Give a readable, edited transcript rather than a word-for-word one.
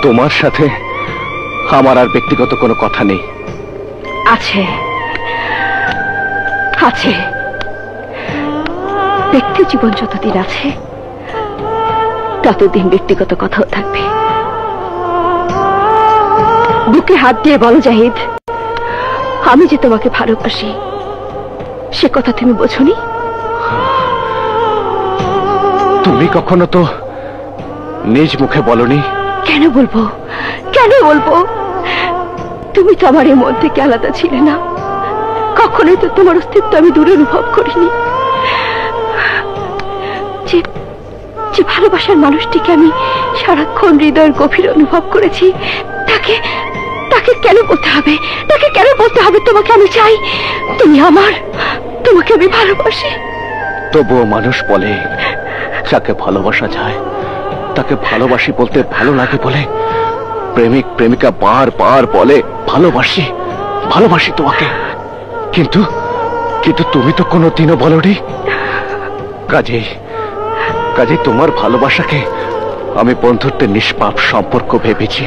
তোমার সাথে আমার আর ব্যক্তিগত কোনো কথা নেই। আছে আছে, ব্যক্তি জীবন যতদিন আছে ততদিন ব্যক্তিগত কথাও থাকবে। বুকে হাত দিয়ে বলো জাহিদ, আমি যে তোমাকে ভালোবাসি সে কথা তুমি বোঝনি? তুমি কখনো তো নিজ মুখে বলনি। কেন বলবো, কেন বলবো? তুমি তো আমার এই মন থেকে আলাদা ছিলে না, কখনোই তো তোমার অস্তিত্ব আমি দূরে অনুভব করিনি। যে ভালোবাসার মানুষটিকে আমি সারাক্ষণ হৃদয়ের গভীর অনুভব করেছি, তাকে তাকে কেন বলতে হবে, তাকে কেন বলতে হবে তোমাকে আমি চাই, তুমি আমার, তোমাকে আমি ভালোবাসি? তবুও মানুষ বলে যাকে ভালোবাসা যায় তাকে ভালোবাসি বলতে ভালো লাগে বলে প্রেমিক প্রেমিকা বারবার বলে ভালোবাসি ভালোবাসি তোমাকে, কিন্তু কিন্তু তুমি তো কোনোদিনও বলনি। কাজেই তোমার ভালোবাসাকে আমি বন্ধুত্বের নিষ্পাপ সম্পর্ক ভেবেছি।